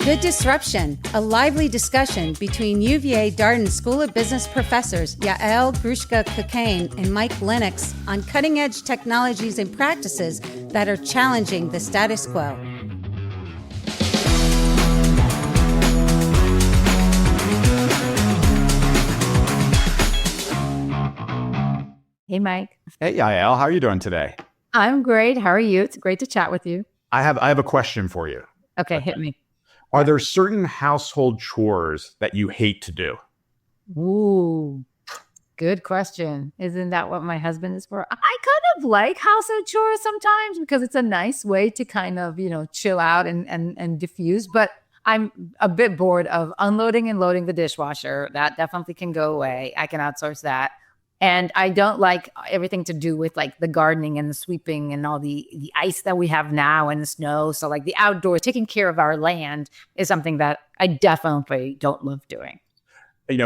Good Disruption, a lively discussion between UVA Darden School of Business professors Yael Grushka-Cocaine and Mike Lennox on cutting-edge technologies and practices that are challenging the status quo. Hey, Mike. Hey, Yael. How are you doing today? I'm great. How are you? It's great to chat with you. I have a question for you. Okay, hit me. Are there certain household chores that you hate to do? Ooh, good question. Isn't that what my husband is for? I kind of like household chores sometimes because it's a nice way to kind of, chill out and diffuse. But I'm a bit bored of unloading and loading the dishwasher. That definitely can go away. I can outsource that. And I don't like everything to do with like the gardening and the sweeping and all the ice that we have now and the snow. So like the outdoors, taking care of our land is something that I definitely don't love doing.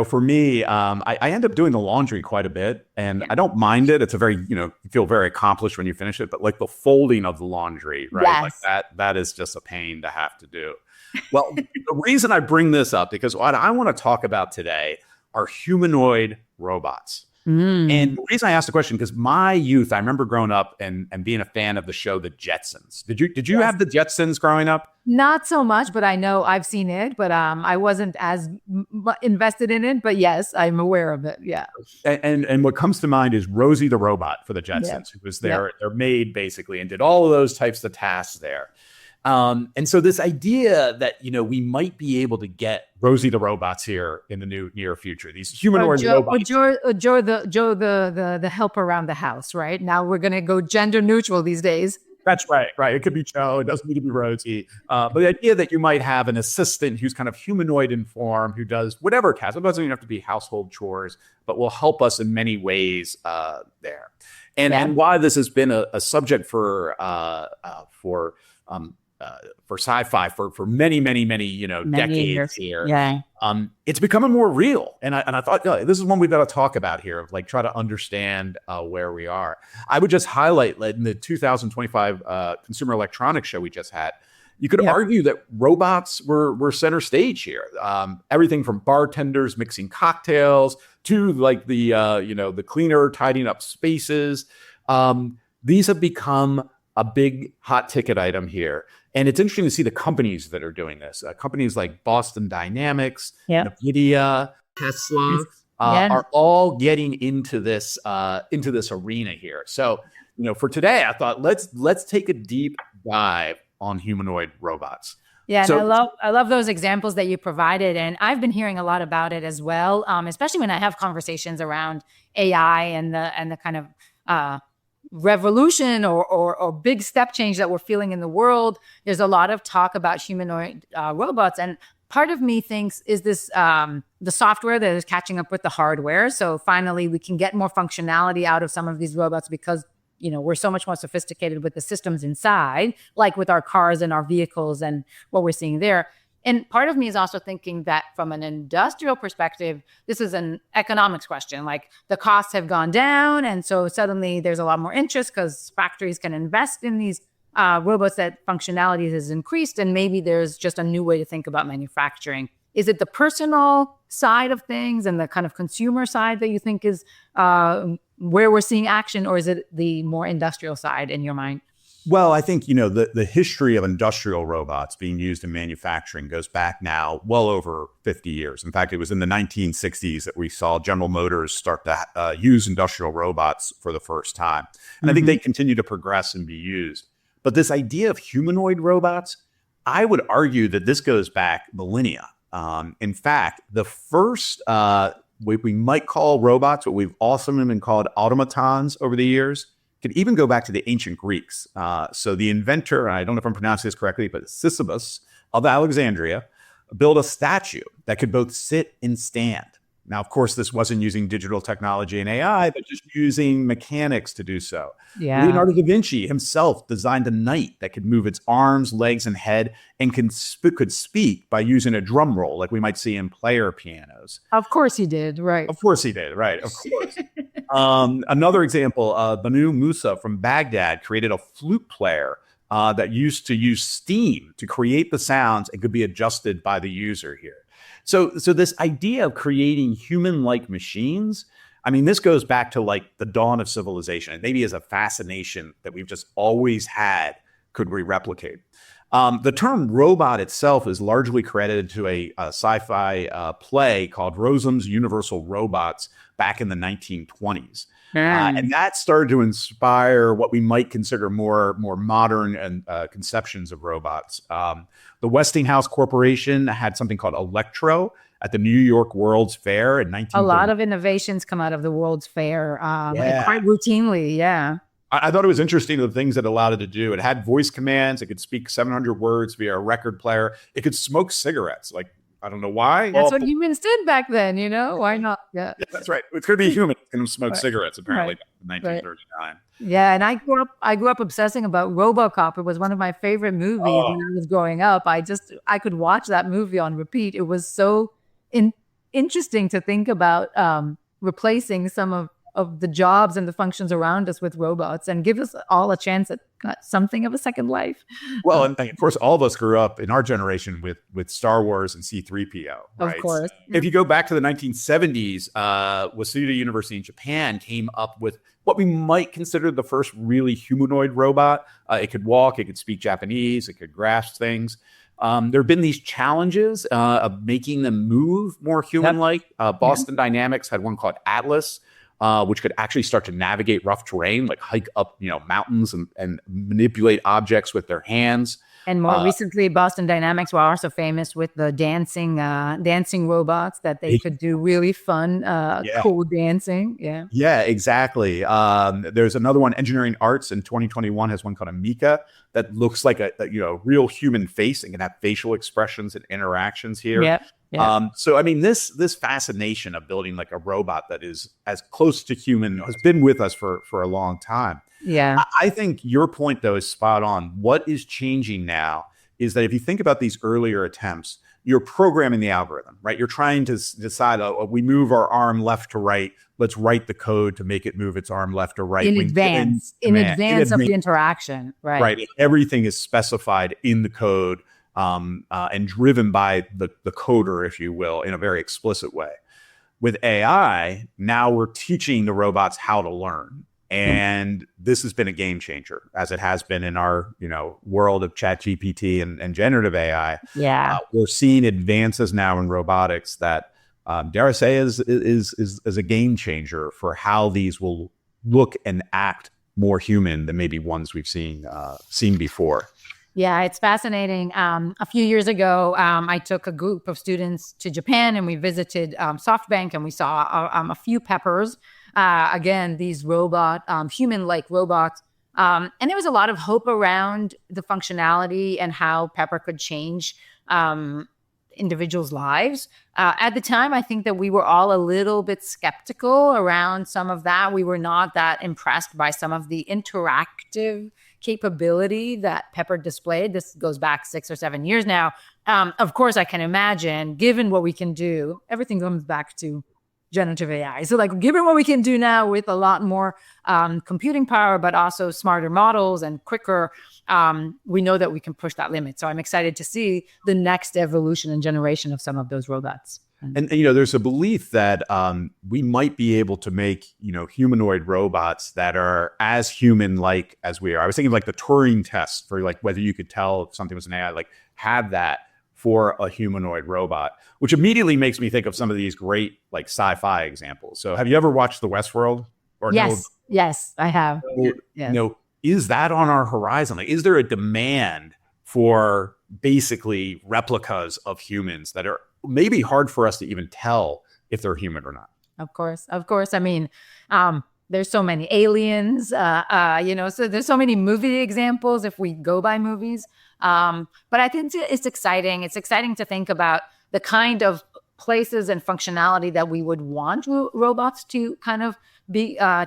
For me, I end up doing the laundry quite a bit, and I don't mind it. It's a very, you feel very accomplished when you finish it. But like the folding of the laundry, right? Yes. Like that is just a pain to have to do. Well, the reason I bring this up, because what I want to talk about today are humanoid robots. And the reason I asked the question, because my youth, I remember growing up and being a fan of the show The Jetsons. Did you have The Jetsons growing up? Not so much, but I know I've seen it, but I wasn't as invested in it. But yes, I'm aware of it. Yeah. And what comes to mind is Rosie the robot for The Jetsons, who was their maid basically and did all of those types of tasks there. And so this idea that, we might be able to get Rosie the robots here in the near future, these humanoid robots. Joe the helper around the house, right? Now we're going to go gender neutral these days. That's right. It could be Joe. It doesn't need to be Rosie. But the idea that you might have an assistant who's kind of humanoid in form, who does whatever task. It doesn't even have to be household chores, but will help us in many ways there. And why this has been a subject for sci-fi for many decades years. Here. Yeah. It's becoming more real. And I thought, this is one we've got to talk about here, of like try to understand where we are. I would just highlight in the 2025 Consumer Electronics Show we just had, you could argue that robots were center stage here. Everything from bartenders mixing cocktails to like the cleaner tidying up spaces. These have become a big hot ticket item here. And it's interesting to see the companies that are doing this. Companies like Boston Dynamics, NVIDIA, Tesla are all getting into this arena here. So, for today, I thought let's take a deep dive on humanoid robots. Yeah, and I love those examples that you provided, and I've been hearing a lot about it as well, especially when I have conversations around AI and the kind of revolution or big step change that we're feeling in the world. There's a lot of talk about humanoid robots, and part of me thinks is this the software that is catching up with the hardware. So finally we can get more functionality out of some of these robots because we're so much more sophisticated with the systems inside, like with our cars and our vehicles and what we're seeing there. And part of me is also thinking that from an industrial perspective, this is an economics question. Like the costs have gone down. And so suddenly there's a lot more interest because factories can invest in these robots that functionality has increased. And maybe there's just a new way to think about manufacturing. Is it the personal side of things and the kind of consumer side that you think is where we're seeing action? Or is it the more industrial side in your mind? Well, I think, the history of industrial robots being used in manufacturing goes back now well over 50 years. In fact, it was in the 1960s that we saw General Motors start to use industrial robots for the first time. And I think they continue to progress and be used. But this idea of humanoid robots, I would argue that this goes back millennia. In fact, the first, we might call robots, but we've also been called automatons over the years, could even go back to the ancient Greeks. So the inventor, and I don't know if I'm pronouncing this correctly, but Sisyphus of Alexandria built a statue that could both sit and stand. Now, of course, this wasn't using digital technology and AI, but just using mechanics to do so. Yeah. Leonardo da Vinci himself designed a knight that could move its arms, legs, and head and could speak by using a drum roll like we might see in player pianos. Of course he did, right. Of course he did, right, of course. Another example, Banu Musa from Baghdad created a flute player that used to use steam to create the sounds and could be adjusted by the user here. So this idea of creating human-like machines, I mean, this goes back to like the dawn of civilization, and maybe as a fascination that we've just always had, could we replicate? The term robot itself is largely credited to a sci-fi play called Rossum's Universal Robots back in the 1920s. And that started to inspire what we might consider more modern and conceptions of robots. The Westinghouse Corporation had something called Electro at the New York World's Fair in 1930. A lot of innovations come out of the World's Fair, and quite routinely, yeah. I thought it was interesting the things that it allowed it to do. It had voice commands. It could speak 700 words via a record player. It could smoke cigarettes. Like, I don't know why. That's what humans did back then, Why not? Yeah, that's right. It's going to be human. It's going to smoke cigarettes, apparently, back in 1939. Yeah, and I grew up obsessing about RoboCop. It was one of my favorite movies when I was growing up. I could watch that movie on repeat. It was so interesting to think about replacing some of the jobs and the functions around us with robots and give us all a chance at something of a second life. Well, and of course, all of us grew up in our generation with Star Wars and C-3PO. Right? Of course. If you go back to the 1970s, Sauder University in Japan came up with what we might consider the first really humanoid robot. It could walk, it could speak Japanese, it could grasp things. There have been these challenges of making them move more human-like. Boston Dynamics had one called Atlas, which could actually start to navigate rough terrain, like hike up, mountains and manipulate objects with their hands. And more recently, Boston Dynamics were also famous with the dancing robots that they could do really fun, cool dancing. Yeah. Yeah, exactly. There's another one, Engineering Arts in 2021 has one called Amika that looks like a real human face and can have facial expressions and interactions here. Yep. Yeah. So, I mean, this fascination of building like a robot that is as close to human has been with us for a long time. Yeah. I think your point, though, is spot on. What is changing now is that if you think about these earlier attempts, you're programming the algorithm, right? You're trying to decide, we move our arm left to right. Let's write the code to make it move its arm left or right. In advance of the interaction, right? Right. Everything is specified in the code. And driven by the coder, if you will, in a very explicit way. With AI, now we're teaching the robots how to learn. And this has been a game changer, as it has been in our world of ChatGPT and generative AI. Yeah. We're seeing advances now in robotics that, dare I say, is a game changer for how these will look and act more human than maybe ones we've seen before. Yeah, it's fascinating. A few years ago, I took a group of students to Japan and we visited SoftBank and we saw a few peppers. Again, these human-like robots. And there was a lot of hope around the functionality and how Pepper could change individuals' lives. At the time, I think that we were all a little bit skeptical around some of that. We were not that impressed by some of the interactive capability that Pepper displayed. This goes back 6 or 7 years now. Of course, I can imagine, given what we can do, everything comes back to generative AI. So given what we can do now with a lot more computing power, but also smarter models and quicker, we know that we can push that limit. So I'm excited to see the next evolution and generation of some of those robots. And there's a belief that we might be able to make, humanoid robots that are as human-like as we are. I was thinking like the Turing test for whether you could tell if something was an AI, have that for a humanoid robot, which immediately makes me think of some of these great sci-fi examples. So have you ever watched The Westworld? Yes, I have. Is that on our horizon? Is there a demand for basically replicas of humans that are maybe hard for us to even tell if they're human or not? Of course. I mean, there's so many aliens, so there's so many movie examples if we go by movies. But I think it's exciting. It's exciting to think about the kind of places and functionality that we would want robots to kind of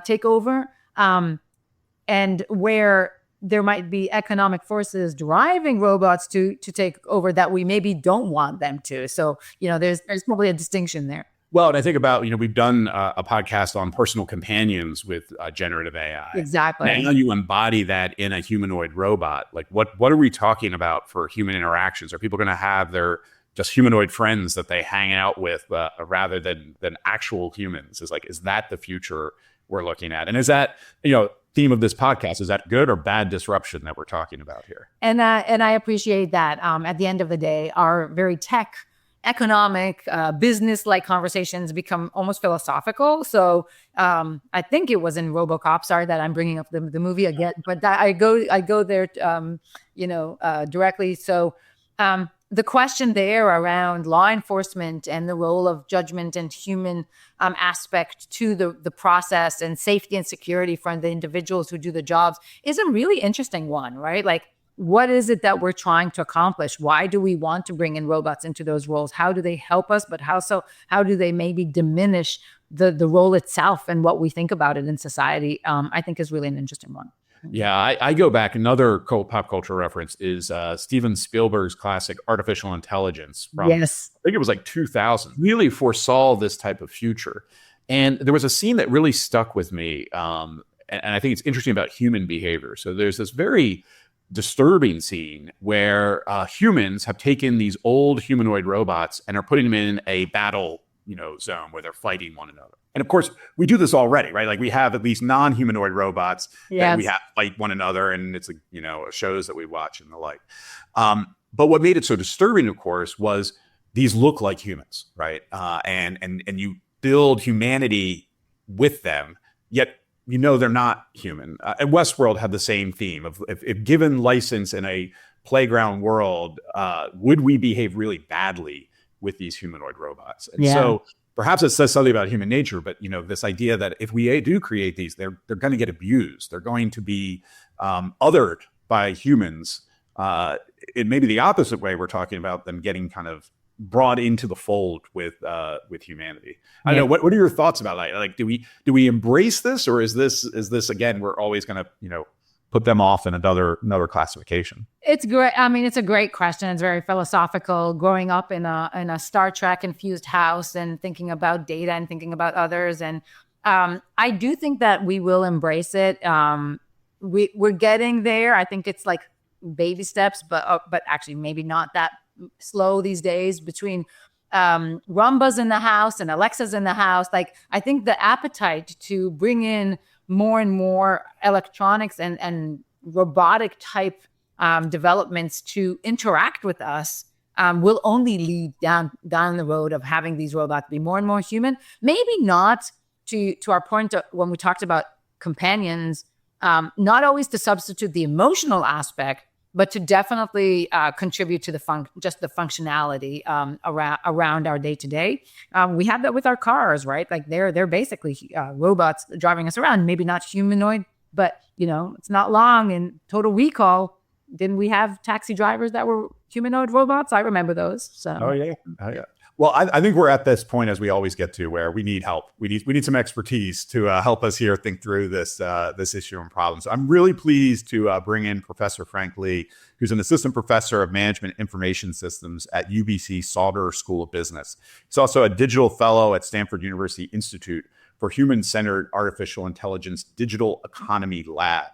take over, and where there might be economic forces driving robots to take over that we maybe don't want them to. So, there's probably a distinction there. Well, and I think about, we've done a podcast on personal companions with generative AI. Exactly. Now you embody that in a humanoid robot. Like what are we talking about for human interactions? Are people going to have their just humanoid friends that they hang out with rather than actual humans? Is that the future we're looking at? And is that, theme of this podcast, is that good or bad disruption that we're talking about here? And I appreciate that. At the end of the day, our very tech, economic, business-like conversations become almost philosophical. So I think it was in RoboCop. Sorry that I'm bringing up the movie again, but I go there, directly. So the question there around law enforcement and the role of judgment and human aspect to the process and safety and security for the individuals who do the jobs is a really interesting one, right? Like, what is it that we're trying to accomplish? Why do we want to bring in robots into those roles? How do they help us? But how do they maybe diminish the role itself and what we think about it in society? I think is really an interesting one. Yeah, I go back. Another pop culture reference is Steven Spielberg's classic Artificial Intelligence from, yes, I think it was like 2000, really foresaw this type of future. And there was a scene that really stuck with me. And I think it's interesting about human behavior. So there's this very disturbing scene where humans have taken these old humanoid robots and are putting them in a battle zone where they're fighting one another. And of course, we do this already, right? Like we have at least non-humanoid robots that we have fight one another, and it's shows that we watch and the like. But what made it so disturbing, of course, was these look like humans, right? And you build humanity with them, yet they're not human. And Westworld had the same theme of if given license in a playground world, would we behave really badly with these humanoid robots? And so perhaps it says something about human nature, but this idea that if we do create these, they're going to get abused. They're going to be othered by humans. It may be the opposite way. We're talking about them getting kind of brought into the fold with humanity. I don't know. What are your thoughts about that? Like, do we embrace this, or is this again, we're always going to put them off in another classification? It's great. I mean, it's a great question. It's very philosophical. Growing up in a Star Trek infused house and thinking about data and thinking about others, and I do think that we will embrace it. We're getting there. I think it's like baby steps, but actually maybe not that slow these days between Rumba's in the house and Alexa's in the house. Like, I think the appetite to bring in more and more electronics and robotic type developments to interact with us will only lead down the road of having these robots be more and more human. Maybe not to our point when we talked about companions, not always to substitute the emotional aspect, but to definitely contribute to the functionality around our day to day. We have that with our cars, right? Like they're basically robots driving us around. Maybe not humanoid, but it's not long in Total Recall. Didn't we have taxi drivers that were humanoid robots? I remember those. So. Oh yeah. Well, I think we're at this point, as we always get to, where we need help. We need some expertise to help us here think through this issue and problem. So I'm really pleased to bring in Professor Frank Lee, who's an assistant professor of management information systems at UBC Sauder School of Business. He's also a digital fellow at Stanford University Institute for Human-Centered Artificial Intelligence Digital Economy Lab.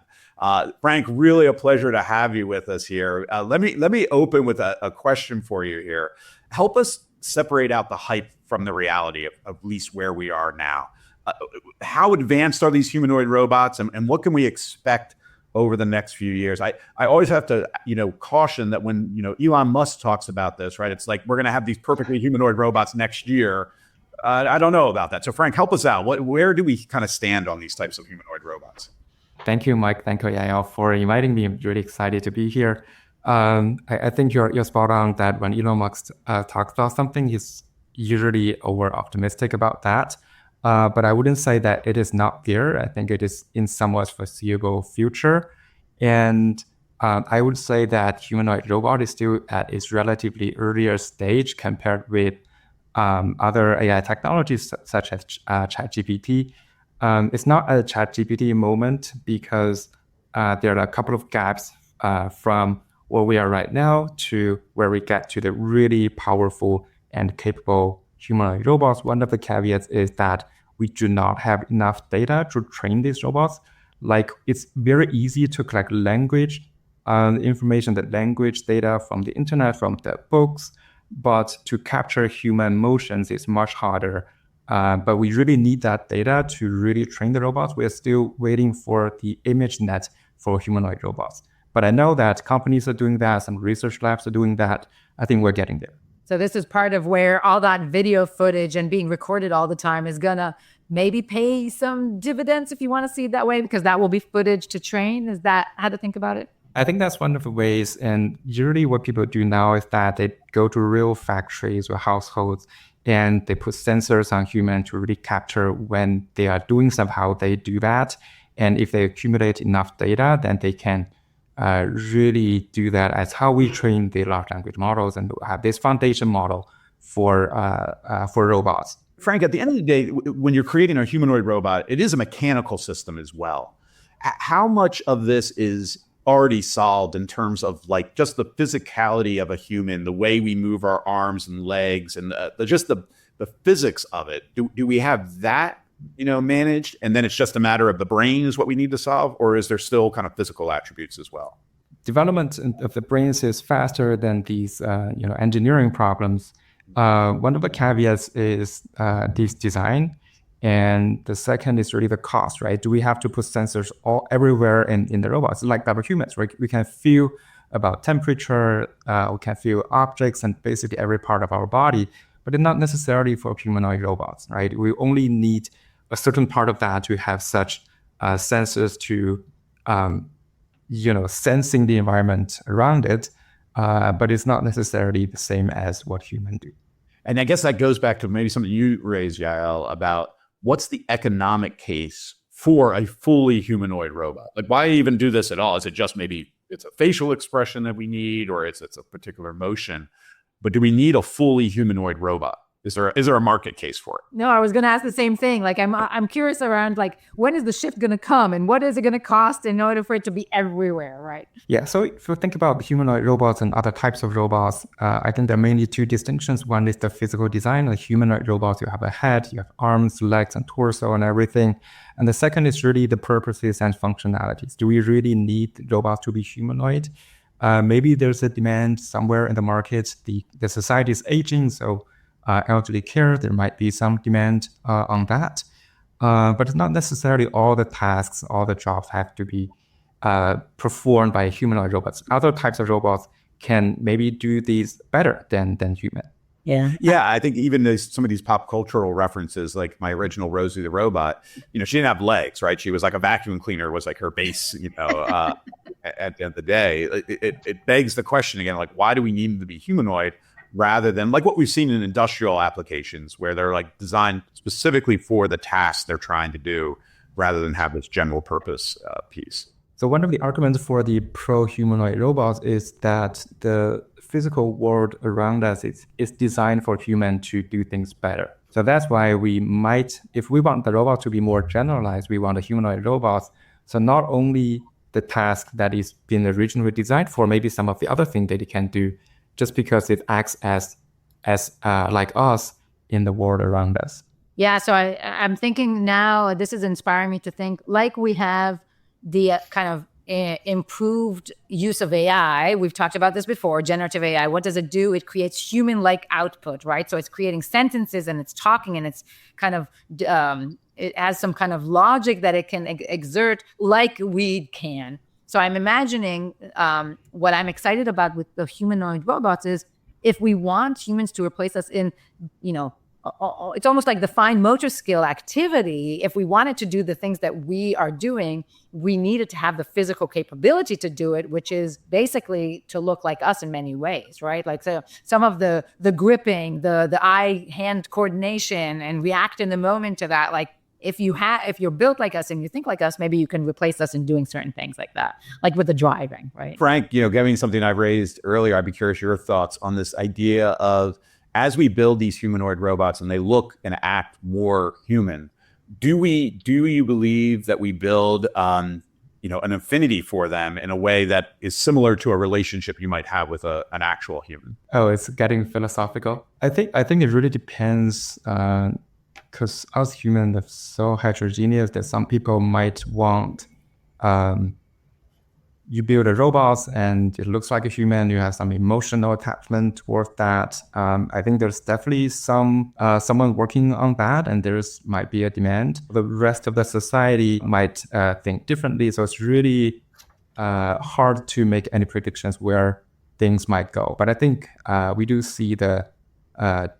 Frank, really a pleasure to have you with us here. Let me open with a question for you here. Help us separate out the hype from the reality of at least where we are now. How advanced are these humanoid robots, and what can we expect over the next few years? I always have to caution that when Elon Musk talks about this, right? It's like we're going to have these perfectly humanoid robots next year. I don't know about that. So Frank, help us out. Where do we kind of stand on these types of humanoid robots? Thank you, Mike. Thank you, Yael, for inviting me. I'm really excited to be here. I think you're spot on that when Elon Musk talks about something, he's usually over optimistic about that. But I wouldn't say that it is not there. I think it is in somewhat foreseeable future. And I would say that humanoid robot is still at its relatively earlier stage compared with other AI technologies such as ChatGPT. It's not a ChatGPT moment because there are a couple of gaps from where we are right now to where we get to the really powerful and capable humanoid robots, one of the caveats is that we do not have enough data to train these robots. Like, it's very easy to collect language information, the language data from the internet, from the books, but to capture human motions is much harder. But we really need that data to really train the robots. We're still waiting for the image net for humanoid robots. But I know that companies are doing that, some research labs are doing that. I think we're getting there. So this is part of where all that video footage and being recorded all the time is gonna maybe pay some dividends, if you want to see it that way, because that will be footage to train. Is that how to think about it? I think that's one of the ways. And usually what people do now is that they go to real factories or households and they put sensors on humans to really capture when they are doing somehow they do that. And if they accumulate enough data, then they can really do that as how we train the large language models and have this foundation model for robots. Frank, at the end of the day, when you're creating a humanoid robot, it is a mechanical system as well. How much of this is already solved in terms of like just the physicality of a human, the way we move our arms and legs, and just the physics of it? Do we have that managed, and then it's just a matter of the brain is what we need to solve, or is there still kind of physical attributes as well? Development of the brains is faster than these engineering problems. One of the caveats is this design, and the second is really the cost, right? Do we have to put sensors everywhere in the robots? Like our humans, right? We can feel about temperature, we can feel objects and basically every part of our body, but it's not necessarily for humanoid robots, right? We only need a certain part of that to have such sensors to, sensing the environment around it, but it's not necessarily the same as what humans do. And I guess that goes back to maybe something you raised, Yael, about what's the economic case for a fully humanoid robot? Like, why even do this at all? Is it just maybe it's a facial expression that we need, or it's a particular motion? But do we need a fully humanoid robot? Is there a market case for it? No, I was going to ask the same thing. Like, I'm curious around, like, when is the shift going to come, and what is it going to cost in order for it to be everywhere, right? Yeah. So if you think about humanoid robots and other types of robots, I think there are mainly two distinctions. One is the physical design. The humanoid robots, you have a head, you have arms, legs, and torso, and everything. And the second is really the purposes and functionalities. Do we really need robots to be humanoid? Maybe there's a demand somewhere in the market. The society is aging, so elderly care, there might be some demand on that. But it's not necessarily all the tasks, all the jobs have to be performed by humanoid robots. Other types of robots can maybe do these better than human. Yeah. Yeah, I think even some of these pop cultural references, like my original Rosie the Robot, she didn't have legs, right? She was like a vacuum cleaner was like her base, at the end of the day. It begs the question again, like, why do we need them to be humanoid rather than like what we've seen in industrial applications where they're like designed specifically for the task they're trying to do rather than have this general purpose piece? So one of the arguments for the pro-humanoid robots is that the physical world around us is designed for humans to do things better. So that's why we might, if we want the robot to be more generalized, we want the humanoid robots. So not only the task that is been originally designed for, maybe some of the other things that it can do, just because it acts as like us in the world around us. Yeah, so I'm thinking now, this is inspiring me to think, like we have the kind of improved use of AI. We've talked about this before, generative AI. What does it do? It creates human-like output, right? So it's creating sentences and it's talking and it's kind of, it has some kind of logic that it can exert like we can. So I'm imagining what I'm excited about with the humanoid robots is if we want humans to replace us in, it's almost like the fine motor skill activity. If we wanted to do the things that we are doing, we needed to have the physical capability to do it, which is basically to look like us in many ways, right? Like so some of the gripping, the eye-hand coordination and react in the moment to that. Like if you're built like us and you think like us, maybe you can replace us in doing certain things like that, like with the driving, right? Frank, giving something I've raised earlier, I'd be curious your thoughts on this idea of, as we build these humanoid robots and they look and act more human, do you believe that we build an affinity for them in a way that is similar to a relationship you might have with an actual human? Oh, it's getting philosophical. I think it really depends, because us humans are so heterogeneous that some people might want, you build a robot and it looks like a human, you have some emotional attachment towards that. I think there's definitely someone working on that, and might be a demand. The rest of the society might think differently. So it's really hard to make any predictions where things might go. But I think we do see the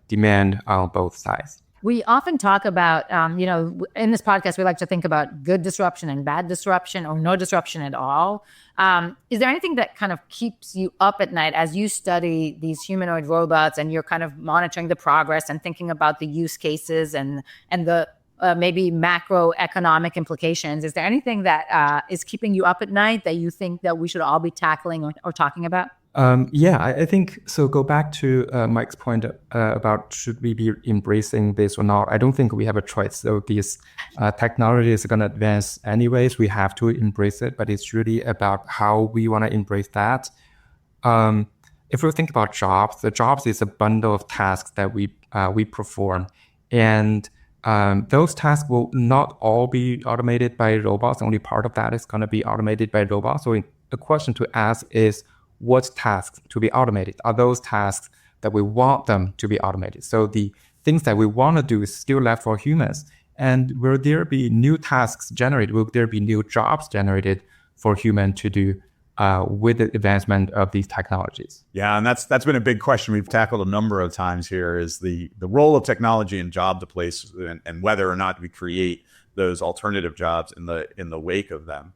demand on both sides. We often talk about, in this podcast, we like to think about good disruption and bad disruption, or no disruption at all. Is there anything that kind of keeps you up at night as you study these humanoid robots and you're kind of monitoring the progress and thinking about the use cases and the maybe macroeconomic implications? Is there anything that is keeping you up at night that you think that we should all be tackling or talking about? I think so. Go back to Mike's point about should we be embracing this or not. I don't think we have a choice. So these technologies are going to advance anyways. We have to embrace it, but it's really about how we want to embrace that. If we think about jobs, the jobs is a bundle of tasks that we perform, and those tasks will not all be automated by robots. Only part of that is going to be automated by robots. So the question to ask is, what tasks to be automated? Are those tasks that we want them to be automated? So the things that we want to do is still left for humans. And will there be new tasks generated? Will there be new jobs generated for humans to do with the advancement of these technologies? Yeah, and that's been a big question we've tackled a number of times here, is the role of technology in job displacement and whether or not we create those alternative jobs in the wake of them.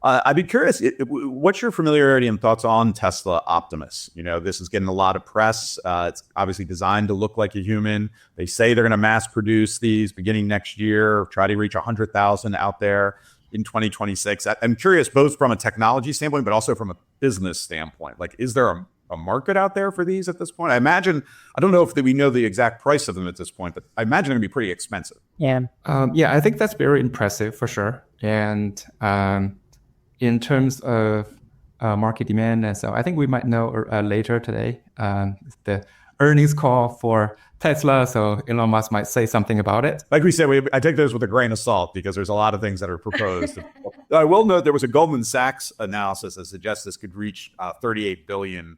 I'd be curious, what's your familiarity and thoughts on Tesla Optimus? This is getting a lot of press. It's obviously designed to look like a human. They say they're going to mass produce these beginning next year, try to reach 100,000 out there in 2026. I'm curious, both from a technology standpoint, but also from a business standpoint. Like, is there a market out there for these at this point? I don't know if we know the exact price of them at this point, but I imagine they're going to be pretty expensive. Yeah. I think that's very impressive for sure. And in terms of market demand, and so I think we might know later today. The earnings call for Tesla, so Elon Musk might say something about it. Like we said, I take those with a grain of salt because there's a lot of things that are proposed. I will note there was a Goldman Sachs analysis that suggests this could reach $38 billion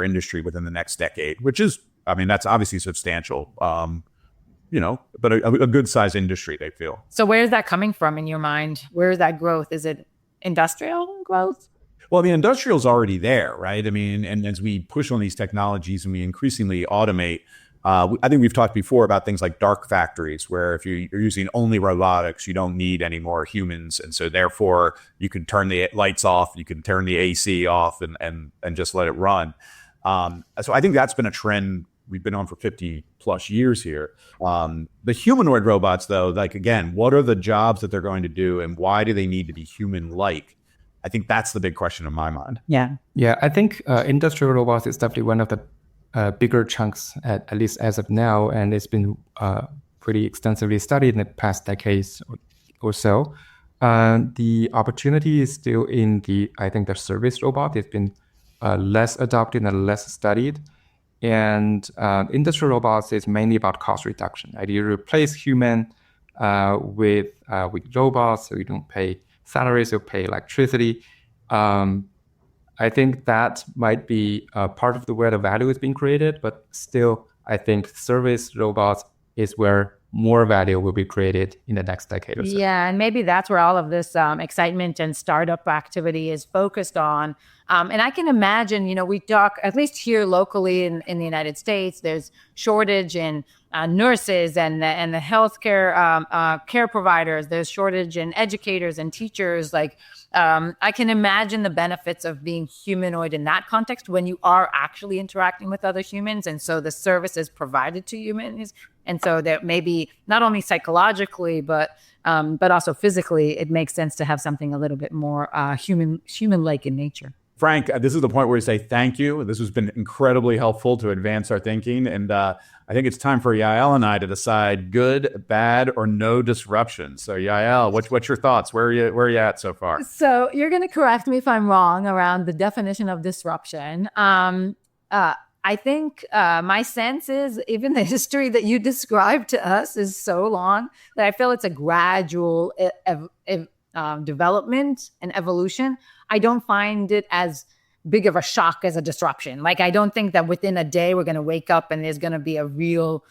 industry within the next decade, which is, that's obviously substantial. But a good sized industry, they feel. So where is that coming from in your mind? Where is that growth? Is it industrial growth? Well, industrial is already there, right? And as we push on these technologies and we increasingly automate, I think we've talked before about things like dark factories, where if you're using only robotics, you don't need any more humans. And so therefore you can turn the lights off, you can turn the AC off and just let it run. So I think that's been a trend we've been on for 50 plus years here. The humanoid robots, though, like, again, what are the jobs that they're going to do and why do they need to be human-like? I think that's the big question in my mind. Yeah. Yeah, I think industrial robots is definitely one of the bigger chunks, at least as of now, and it's been pretty extensively studied in the past decades or so. The opportunity is still in the service robot. It's been less adopted and less studied. And industrial robots is mainly about cost reduction. Right? You replace human with robots, so you don't pay salaries, you pay electricity. I think that might be part of where the value is being created, but still, I think service robots is where more value will be created in the next decade or so. Yeah, and maybe that's where all of this excitement and startup activity is focused on. And I can imagine, we talk, at least here locally in the United States, there's shortage in nurses and the healthcare care providers. There's shortage in educators and teachers. I can imagine the benefits of being humanoid in that context when you are actually interacting with other humans. And so the services provided to humans. And so that maybe not only psychologically, but also physically, it makes sense to have something a little bit more human-like in nature. Frank, this is the point where we say thank you. This has been incredibly helpful to advance our thinking. And I think it's time for Yael and I to decide good, bad, or no disruption. So Yael, what's your thoughts? Where are you at so far? So you're going to correct me if I'm wrong around the definition of disruption. I think my sense is even the history that you described to us is so long that I feel it's a gradual development and evolution. I don't find it as big of a shock as a disruption. Like, I don't think that within a day we're going to wake up and there's going to be a real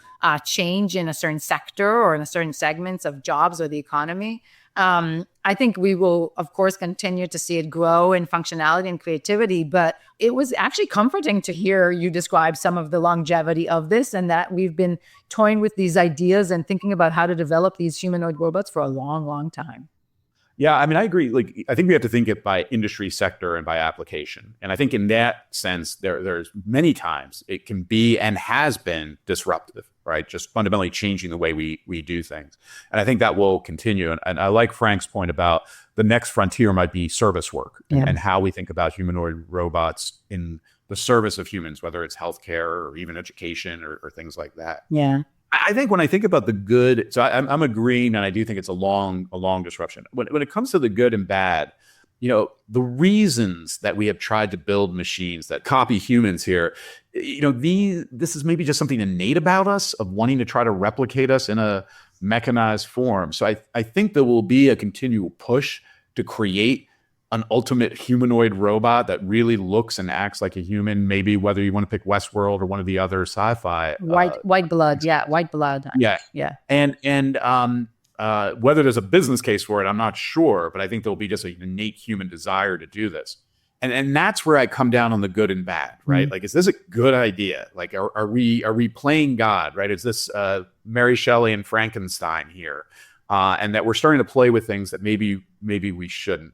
change in a certain sector or in a certain segments of jobs or the economy. I think we will, of course, continue to see it grow in functionality and creativity, but it was actually comforting to hear you describe some of the longevity of this and that we've been toying with these ideas and thinking about how to develop these humanoid robots for a long, long time. Yeah, I mean, I agree. Like, I think we have to think it by industry sector and by application. And I think in that sense, there's many times it can be and has been disruptive, right? Just fundamentally changing the way we do things. And I think that will continue. And I like Frank's point about the next frontier might be service work and how we think about humanoid robots in the service of humans, whether it's healthcare or even education or things like that. Yeah. I think when I think about the good, so I'm agreeing, and I do think it's a long disruption. When it comes to the good and bad, the reasons that we have tried to build machines that copy humans here, this is maybe just something innate about us of wanting to try to replicate us in a mechanized form. So I think there will be a continual push to create an ultimate humanoid robot that really looks and acts like a human, maybe whether you want to pick Westworld or one of the other sci-fi. White blood. Yeah. White blood. Yeah. Yeah. And whether there's a business case for it, I'm not sure, but I think there'll be just an innate human desire to do this. And that's where I come down on the good and bad, right? Like, is this a good idea? Like, are we playing God, right? Is this Mary Shelley and Frankenstein here? And that we're starting to play with things that maybe we shouldn't.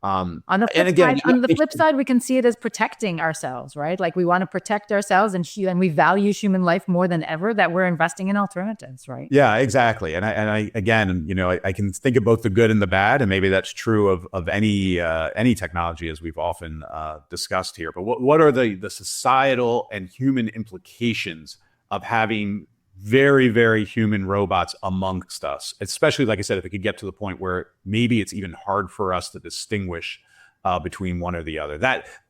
On the flip side, we can see it as protecting ourselves, right? Like, we want to protect ourselves and we value human life more than ever, that we're investing in alternatives, right? Yeah, exactly. And I again, I can think of both the good and the bad, and maybe that's true of any technology, as we've often discussed here. But what are the societal and human implications of having very, very human robots amongst us, especially, like I said, if it could get to the point where maybe it's even hard for us to distinguish between one or the other.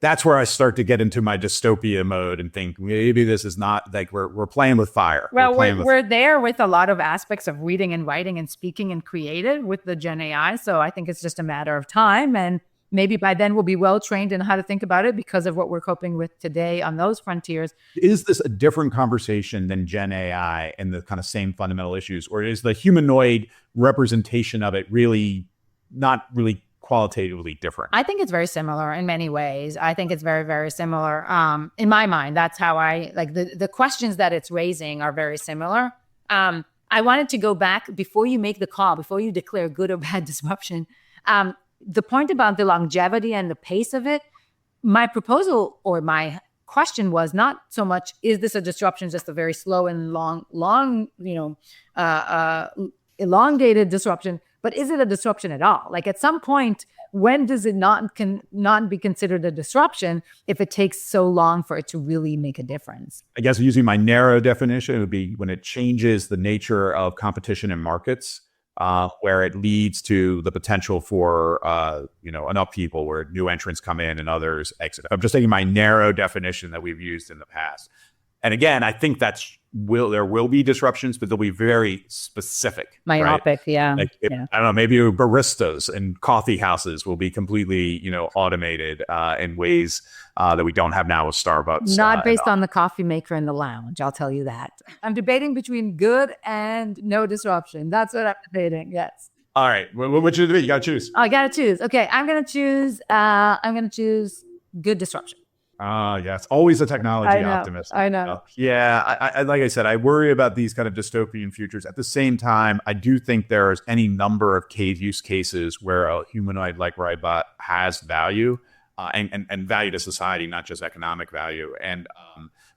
That's where I start to get into my dystopia mode and think maybe this is not like we're playing with fire. Well, we're there with a lot of aspects of reading and writing and speaking and creative with the Gen AI. So I think it's just a matter of time. And maybe by then we'll be well trained in how to think about it because of what we're coping with today on those frontiers. Is this a different conversation than Gen AI and the kind of same fundamental issues? Or is the humanoid representation of it really not really qualitatively different? I think it's very similar in many ways. I think it's very, very similar. In my mind, that's how I like the questions that it's raising are very similar. I wanted to go back before you make the call, before you declare good or bad disruption. The point about the longevity and the pace of it, my proposal or my question was not so much, is this a disruption, just a very slow and long, elongated disruption, but is it a disruption at all? Like, at some point, when does it not be considered a disruption if it takes so long for it to really make a difference? I guess using my narrow definition, it would be when it changes the nature of competition in markets. Where it leads to the potential for, an upheaval where new entrants come in and others exit. I'm just taking my narrow definition that we've used in the past. And again, I think there will be disruptions, but they'll be very specific. Myopic, right? Yeah. Like I don't know, maybe baristas and coffee houses will be completely, automated in ways that we don't have now with Starbucks. Not based on the coffee maker in the lounge, I'll tell you that. I'm debating between good and no disruption. That's what I'm debating, yes. All right, what should it be? You got to choose. I got to choose. Okay, I'm going to choose good disruption. Yes. Always a technology optimist. I know. Yeah. I like I said, I worry about these kind of dystopian futures. At the same time, I do think there's any number of use cases where a humanoid-like robot has value and value to society, not just economic value. And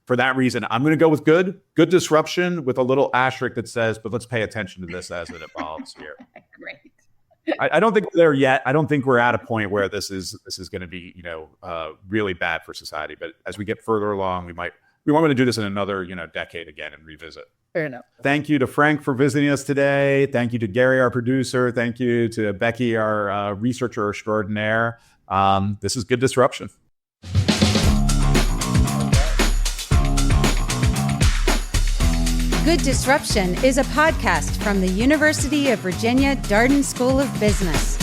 for that reason, I'm going to go with good disruption with a little asterisk that says, but let's pay attention to this as it evolves here. Great. I don't think we're there yet. I don't think we're at a point where this is going to be, really bad for society. But as we get further along, we might want to do this in another, decade again and revisit. Fair enough. Thank you to Frank for visiting us today. Thank you to Gary, our producer. Thank you to Becky, our researcher extraordinaire. This is Good Disruption. Good Disruption is a podcast from the University of Virginia Darden School of Business.